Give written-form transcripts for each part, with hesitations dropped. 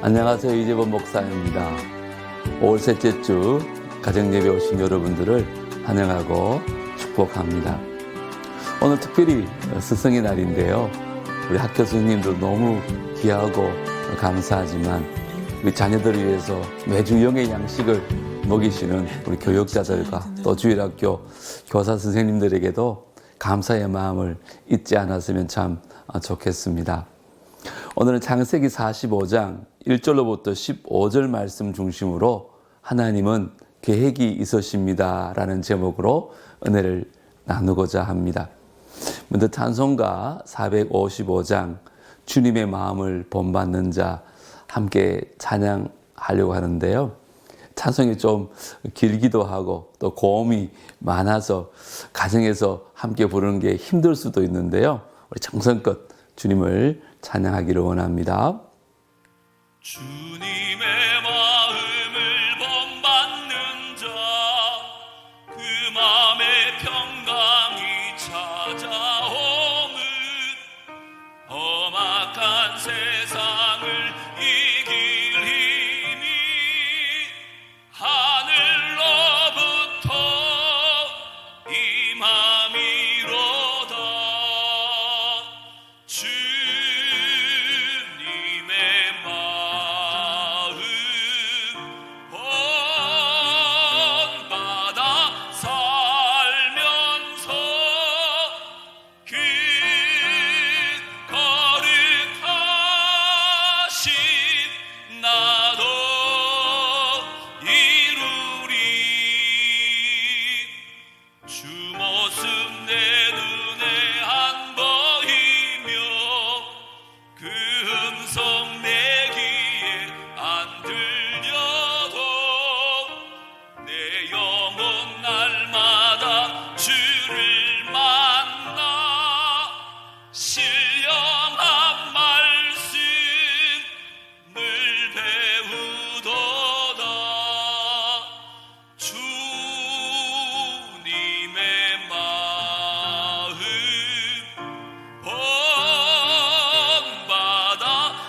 안녕하세요. 이재범 목사입니다. 5월 셋째 주 가정예배 오신 여러분들을 환영하고 축복합니다. 오늘 특별히 스승의 날인데요. 우리 학교 스님도 너무 귀하고 감사하지만 우리 자녀들을 위해서 매주 영의 양식을 먹이시는 우리 교육자들과 또 주일학교 교사 선생님들에게도 감사의 마음을 잊지 않았으면 참 좋겠습니다. 오늘은 창세기 45장 1절로부터 15절 말씀 중심으로 하나님은 계획이 있으십니다 라는 제목으로 은혜를 나누고자 합니다. 먼저 찬송가 455장 주님의 마음을 본받는 자 함께 찬양하려고 하는데요. 찬송이 좀 길기도 하고 또 고음이 많아서 가정에서 함께 부르는 게 힘들 수도 있는데요. 우리 정성껏 주님을 찬양하기를 원합니다. 주님의 마음을 본받는 자 그 마음의 평강이 찾아오는 험악한 세상을 이길 힘이 하늘로부터 임함이로다. 주님의 마음 본받아 살면서 그 거룩하신 나도 이루리. 주 모습 내 눈에 안 보이며 그 음성 내 귀에 안 들려도 내 영혼 날마다 주를 만나 신령한 말씀 늘 배우도다. 주님의 마음 본받아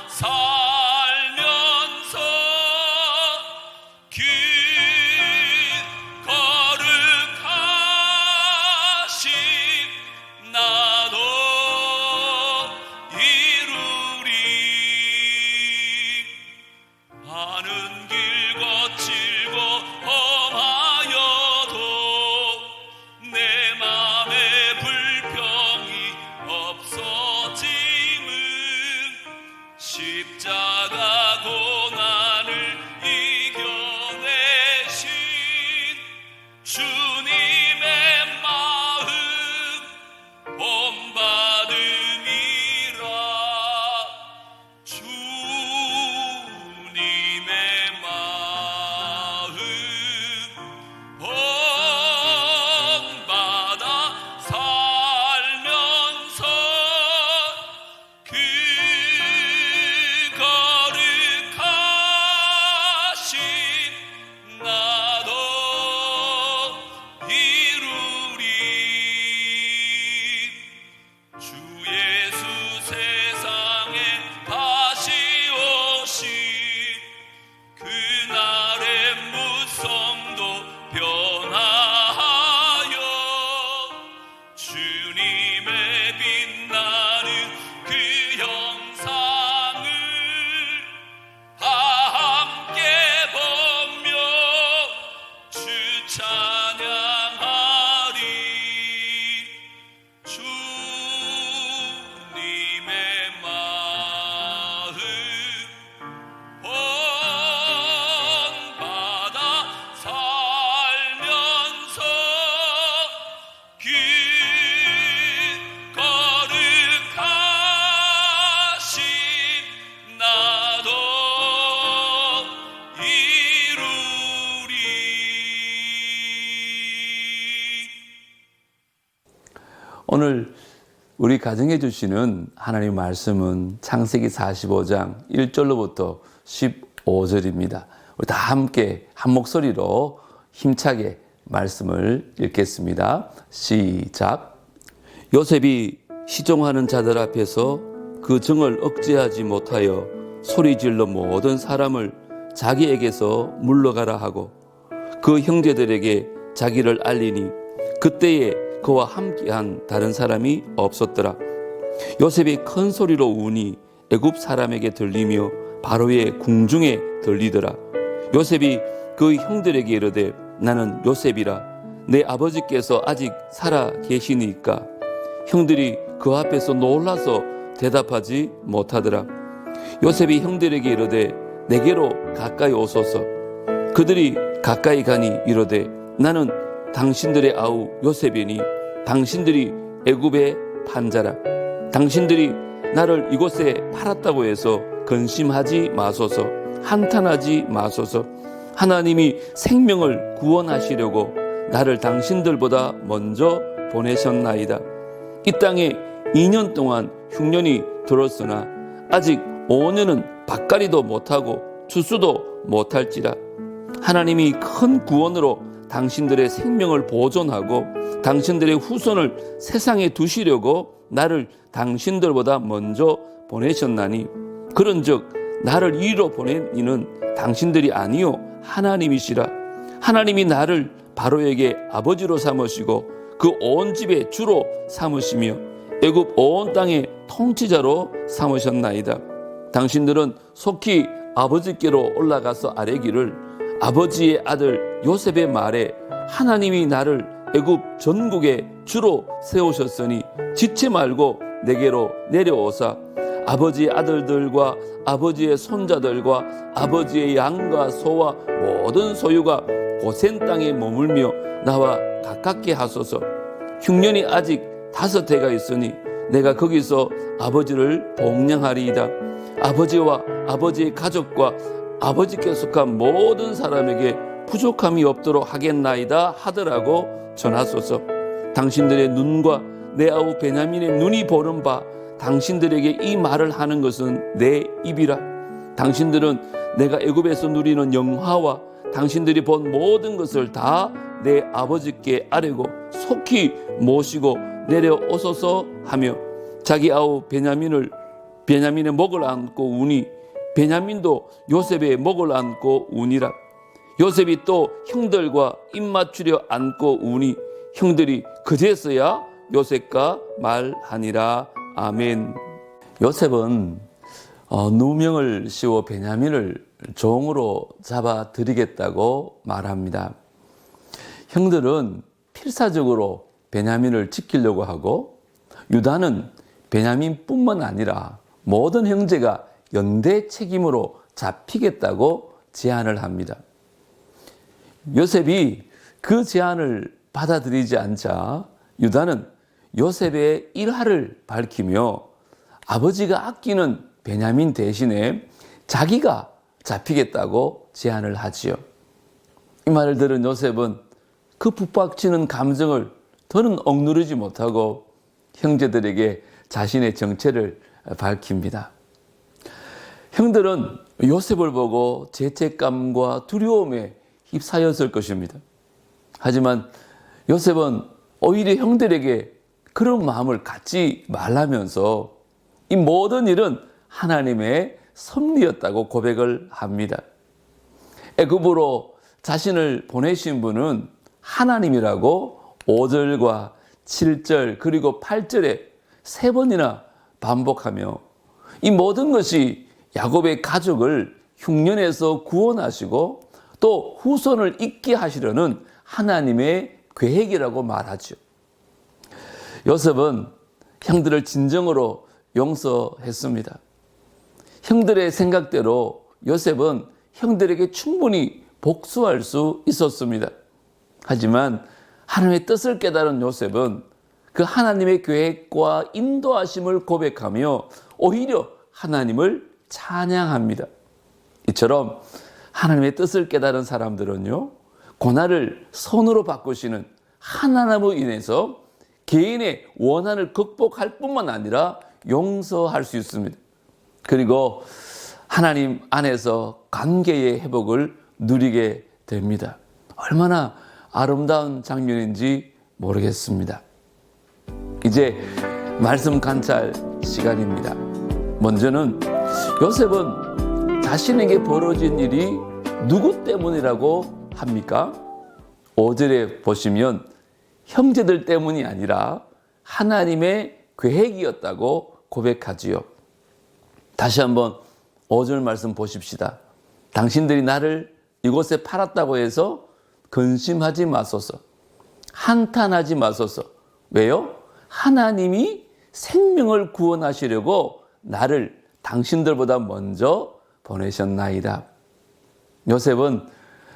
살면서 그 거룩하신 나도 이루리. 많은 길 거칠고 험하여도 내 맘에 불평이 없어짐은 십자가 고난을 이겨내신 주님의 마음 본받음이라. 주님의 마음 본받아 살면서 그 거룩하신 나도 이루리. 주 예수 세상에 다시 오신 그날의 무성도 변화하여 주님의 빛나는 그 형상을 함께 보며 주 찬양하리. 주님의 마음 본받아 살면서 그 거룩하신 나도 이루리. 오늘 우리 가정해 주시는 하나님의 말씀은 창세기 45장 1절로부터 15절입니다. 우리 다 함께 한 목소리로 힘차게 말씀을 읽겠습니다. 시작. 요셉이 시종하는 자들 앞에서 그 정을 억제하지 못하여 소리질러 모든 사람을 자기에게서 물러가라 하고 그 형제들에게 자기를 알리니 그때에 그와 함께한 다른 사람이 없었더라. 요셉이 큰 소리로 우니 애굽 사람에게 들리며 바로의 궁중에 들리더라. 요셉이 그 형들에게 이르되 나는 요셉이라. 내 아버지께서 아직 살아 계시니까. 형들이 그 앞에서 놀라서 대답하지 못하더라. 요셉이 형들에게 이르되 내게로 가까이 오소서. 그들이 가까이 가니 이르되 나는 당신들의 아우 요셉이니 당신들이 애굽의 판자라. 당신들이 나를 이곳에 팔았다고 해서 근심하지 마소서. 한탄하지 마소서. 하나님이 생명을 구원하시려고 나를 당신들보다 먼저 보내셨나이다. 이 땅에 2년 동안 흉년이 들었으나 아직 5년은 밭갈이도 못하고 추수도 못할지라. 하나님이 큰 구원으로 당신들의 생명을 보존하고 당신들의 후손을 세상에 두시려고 나를 당신들보다 먼저 보내셨나니 그런즉 나를 이리로 보낸 이는 당신들이 아니요 하나님이시라. 하나님이 나를 바로에게 아버지로 삼으시고 그 온 집의 주로 삼으시며 애굽 온 땅의 통치자로 삼으셨나이다. 당신들은 속히 아버지께로 올라가서 아뢰기를 아버지의 아들 요셉의 말에 하나님이 나를 애굽 전국의 주로 세우셨으니 지체 말고 내게로 내려오사 아버지의 아들들과 아버지의 손자들과 아버지의 양과 소와 모든 소유가 고센 땅에 머물며 나와 가깝게 하소서. 흉년이 아직 5해가 있으니 내가 거기서 아버지를 복량하리이다. 아버지와 아버지의 가족과 아버지께 속한 모든 사람에게 부족함이 없도록 하겠나이다 하더라고 전하소서. 당신들의 눈과 내 아우 베냐민의 눈이 보는 바 당신들에게 이 말을 하는 것은 내 입이라. 당신들은 내가 애굽에서 누리는 영화와 당신들이 본 모든 것을 다 내 아버지께 아뢰고 속히 모시고 내려오소서 하며 자기 아우 베냐민의 목을 안고 우니 베냐민도 요셉의 목을 안고 우니라. 요셉이 또 형들과 입맞추려 안고 우니 형들이 그제서야 요셉과 말하니라. 아멘. 요셉은 누명을 씌워 베냐민을 종으로 잡아드리겠다고 말합니다. 형들은 필사적으로 베냐민을 지키려고 하고 유다는 베냐민뿐만 아니라 모든 형제가 연대 책임으로 잡히겠다고 제안을 합니다. 요셉이 그 제안을 받아들이지 않자 유다는 요셉의 일화를 밝히며 아버지가 아끼는 베냐민 대신에 자기가 잡히겠다고 제안을 하지요. 이 말을 들은 요셉은 그 북박치는 감정을 더는 억누르지 못하고 형제들에게 자신의 정체를 밝힙니다. 형들은 요셉을 보고 죄책감과 두려움에 휩싸였을 것입니다. 하지만 요셉은 오히려 형들에게 그런 마음을 갖지 말라면서 이 모든 일은 하나님의 섭리였다고 고백을 합니다. 애굽으로 자신을 보내신 분은 하나님이라고 5절과 7절 그리고 8절에 3번이나 반복하며 이 모든 것이 야곱의 가족을 흉년에서 구원하시고 또 후손을 잇게 하시려는 하나님의 계획이라고 말하죠. 요셉은 형들을 진정으로 용서했습니다. 형들의 생각대로 요셉은 형들에게 충분히 복수할 수 있었습니다. 하지만 하나님의 뜻을 깨달은 요셉은 그 하나님의 계획과 인도하심을 고백하며 오히려 하나님을 찬양합니다. 이처럼 하나님의 뜻을 깨달은 사람들은요, 고난을 선으로 바꾸시는 하나님으로 인해서 개인의 원한을 극복할 뿐만 아니라 용서할 수 있습니다. 그리고 하나님 안에서 관계의 회복을 누리게 됩니다. 얼마나 아름다운 장면인지 모르겠습니다. 이제 말씀 관찰 시간입니다. 먼저는 요셉은 자신에게 벌어진 일이 누구 때문이라고 합니까? 5절에 보시면 형제들 때문이 아니라 하나님의 계획이었다고 고백하지요. 다시 한번 5절 말씀 보십시다. 당신들이 나를 이곳에 팔았다고 해서 근심하지 마소서. 한탄하지 마소서. 왜요? 하나님이 생명을 구원하시려고 나를 당신들보다 먼저 보내셨나이다. 요셉은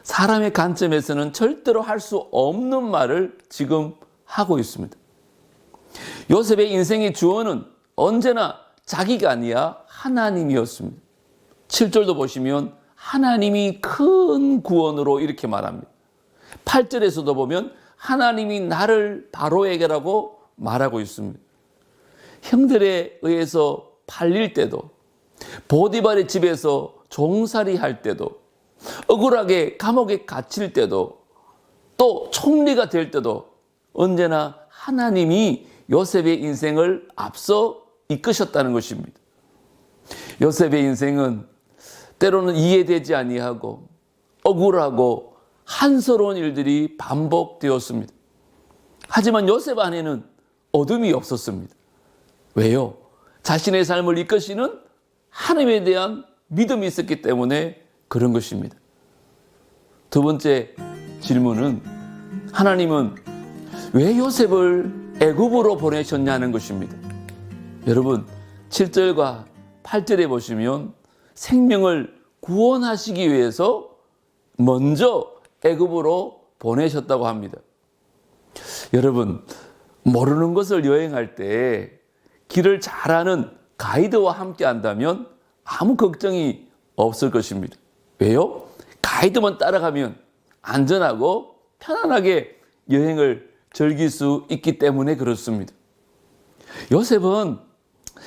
사람의 관점에서는 절대로 할 수 없는 말을 지금 하고 있습니다. 요셉의 인생의 주어는 언제나 자기가 아니야 하나님이었습니다. 7절도 보시면 하나님이 큰 구원으로 이렇게 말합니다. 8절에서도 보면 하나님이 나를 바로에게라고 말하고 있습니다. 형들에 의해서 팔릴 때도, 보디발의 집에서 종살이 할 때도, 억울하게 감옥에 갇힐 때도, 또 총리가 될 때도 언제나 하나님이 요셉의 인생을 앞서 이끄셨다는 것입니다. 요셉의 인생은 때로는 이해되지 아니하고 억울하고 한스러운 일들이 반복되었습니다. 하지만 요셉 안에는 어둠이 없었습니다. 왜요? 자신의 삶을 이끄시는 하나님에 대한 믿음이 있었기 때문에 그런 것입니다. 두 번째 질문은 하나님은 왜 요셉을 애굽으로 보내셨냐는 것입니다. 여러분 7절과 8절에 보시면 생명을 구원하시기 위해서 먼저 애굽으로 보내셨다고 합니다. 여러분 모르는 것을 여행할 때 길을 잘 아는 가이드와 함께 한다면 아무 걱정이 없을 것입니다. 왜요? 가이드만 따라가면 안전하고 편안하게 여행을 즐길 수 있기 때문에 그렇습니다. 요셉은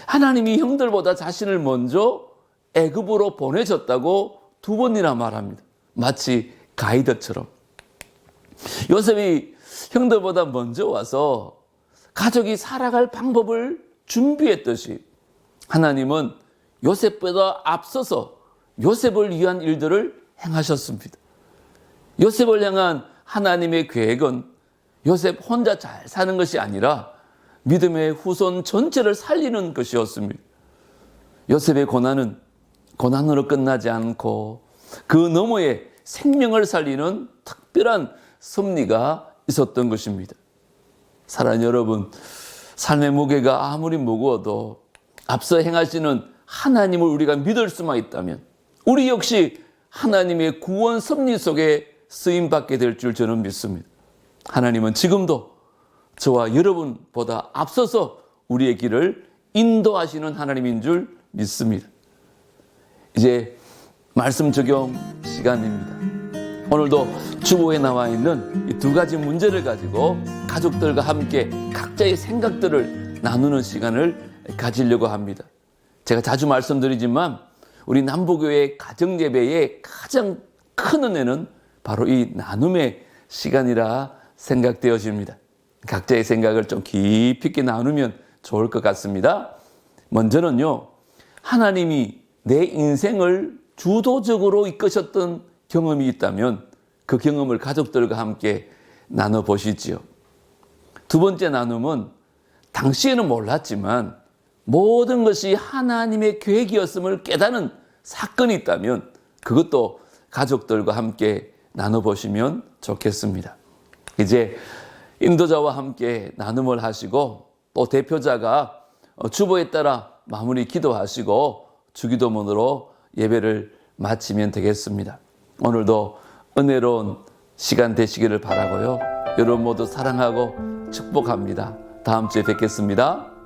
하나님이 형들보다 자신을 먼저 애굽으로 보내셨다고 두 번이나 말합니다. 마치 가이드처럼. 요셉이 형들보다 먼저 와서 가족이 살아갈 방법을 준비했듯이 하나님은 요셉보다 앞서서 요셉을 위한 일들을 행하셨습니다. 요셉을 향한 하나님의 계획은 요셉 혼자 잘 사는 것이 아니라 믿음의 후손 전체를 살리는 것이었습니다. 요셉의 고난은 고난으로 끝나지 않고 그 너머에 생명을 살리는 특별한 섭리가 있었던 것입니다. 사랑하는 여러분, 삶의 무게가 아무리 무거워도 앞서 행하시는 하나님을 우리가 믿을 수만 있다면 우리 역시 하나님의 구원 섭리 속에 쓰임받게 될 줄 저는 믿습니다. 하나님은 지금도 저와 여러분보다 앞서서 우리의 길을 인도하시는 하나님인 줄 믿습니다. 이제 말씀 적용 시간입니다. 오늘도 주보에 나와 있는 이 두 가지 문제를 가지고 가족들과 함께 각자의 생각들을 나누는 시간을 가지려고 합니다. 제가 자주 말씀드리지만 우리 남부교회 가정예배의 가장 큰 은혜는 바로 이 나눔의 시간이라 생각되어집니다. 각자의 생각을 좀 깊이 있게 나누면 좋을 것 같습니다. 먼저는요, 하나님이 내 인생을 주도적으로 이끄셨던 경험이 있다면 그 경험을 가족들과 함께 나눠보시지요. 두 번째 나눔은 당시에는 몰랐지만 모든 것이 하나님의 계획이었음을 깨닫는 사건이 있다면 그것도 가족들과 함께 나눠보시면 좋겠습니다. 이제 인도자와 함께 나눔을 하시고 또 대표자가 주보에 따라 마무리 기도하시고 주기도문으로 예배를 마치면 되겠습니다. 오늘도 은혜로운 시간 되시기를 바라고요. 여러분 모두 사랑하고 축복합니다. 다음 주에 뵙겠습니다.